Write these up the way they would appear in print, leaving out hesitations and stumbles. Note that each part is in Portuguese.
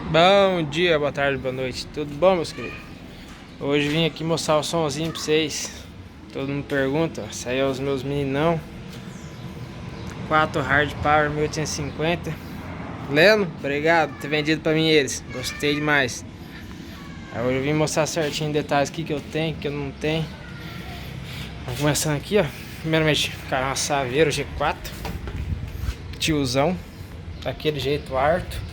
Bom dia, boa tarde, boa noite. Tudo bom, meus queridos? Hoje vim aqui mostrar o somzinho pra vocês. Todo mundo pergunta, esse aí é os meus meninão 4 Hard Power 1850. Leno, obrigado por ter vendido pra mim eles. Gostei demais. Aí hoje eu vim mostrar certinho detalhes aqui que eu tenho, que eu não tenho. Vamos começando aqui, ó. Primeiramente, cara, uma Saveiro G4 tiozão, daquele jeito harto,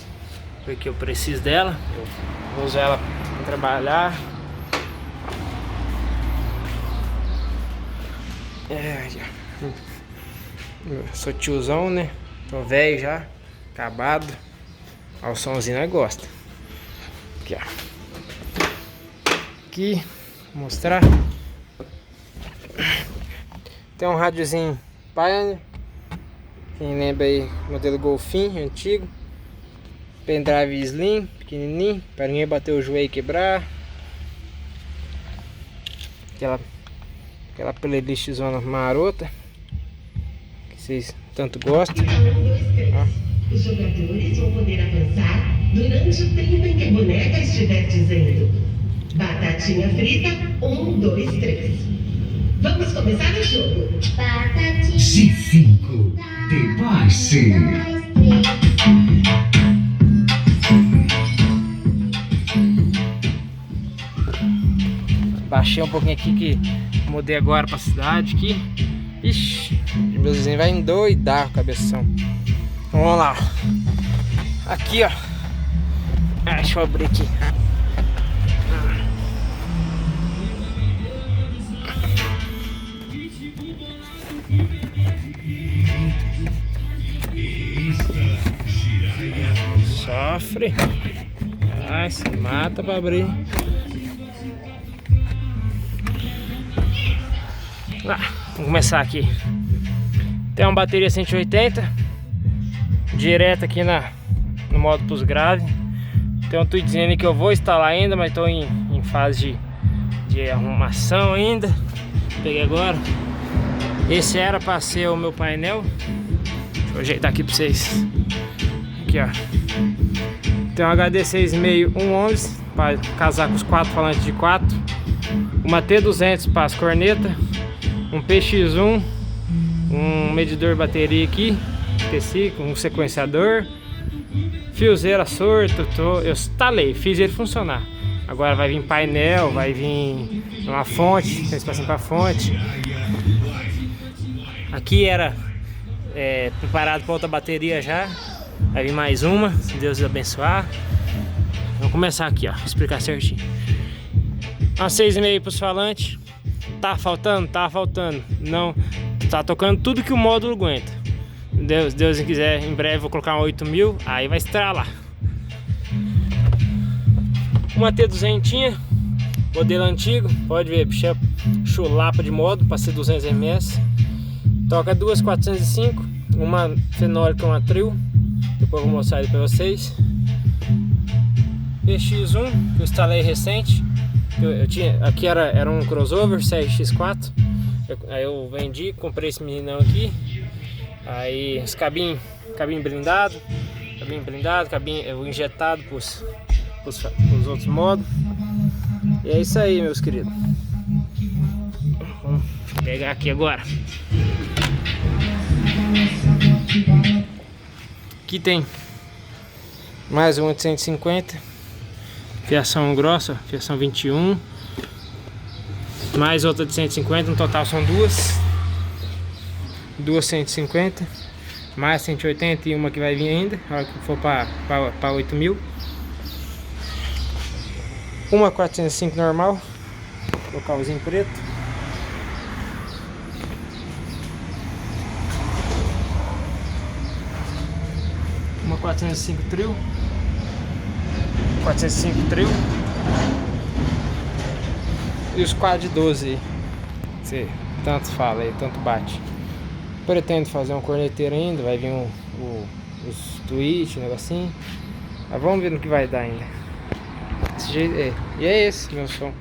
porque eu preciso dela. Eu vou usar ela para trabalhar. Eu sou tiozão, né? Tô velho já, acabado. Ó, o somzinho nós gosta. Aqui, ó. Aqui, vou mostrar. Tem um rádiozinho Pioneer. Quem lembra aí, modelo Golfinho antigo. Pendrive slim, pequenininho, para ninguém bater o joelho e quebrar. Aquela playlist zona marota que vocês tanto gostam. Os jogadores vão poder avançar durante o tempo em que a boneca estiver dizendo batatinha frita, 1, 2, 3. Vamos começar o jogo. Batatinha G5, debaixe. Baixei um pouquinho aqui que mudei agora pra cidade aqui. Ixi, meus vizinhos vai endoidar o cabeção. Vamos lá. Aqui, ó. Deixa eu abrir aqui. Sofre. Ai, se mata pra abrir. Vamos começar aqui. Tem uma bateria 180 direto aqui no modo pros graves. Tem um tweetzinho ali que eu vou instalar ainda, mas estou em fase de arrumação ainda. Peguei agora. Esse era para ser o meu painel. Deixa eu ajeitar aqui para vocês. Aqui, ó. Tem um HD 6,5 111 para casar com os 4 falantes de 4. Uma T200 para as cornetas. Um PX1, um medidor de bateria aqui, T5, um sequenciador, fiozeira sorto, eu instalei, fiz ele funcionar. Agora vai vir painel, vai vir uma fonte, tem espaço para fonte. Aqui era preparado para outra bateria já, vai vir mais uma, se Deus abençoar. Vamos começar aqui, ó, explicar certinho. Uma 6,5 para os falantes. Tá faltando? Tá faltando. Não, tá tocando tudo que o módulo aguenta. Deus quiser, em breve vou colocar um 8000, aí vai estralar. Uma T200, modelo antigo, pode ver, bicha chulapa de modo, para ser 200 ms. Toca duas 405, uma fenólica e uma trio. Depois eu vou mostrar ele para vocês. PX1, que eu instalei recente. Eu tinha, aqui era um crossover CX4. Aí eu vendi, comprei esse meninão aqui. Aí os cabinho blindado, cabinho injetado pros outros modos. E é isso aí, meus queridos. Vamos pegar aqui agora. Aqui tem mais um 850. Fiação grossa, fiação 21. Mais outra de 150, no total são duas 150. Mais 180 e uma que vai vir ainda, na hora que for para 8000. Uma 405 normal, localzinho preto. Uma 405 trio. 405 trio. E os quadros de 12 aí. Você tanto fala aí, tanto bate. Pretendo fazer um corneteiro ainda. Vai vir os tweets, um negocinho. Mas vamos ver no que vai dar ainda. Desse jeito é. E é esse meu som.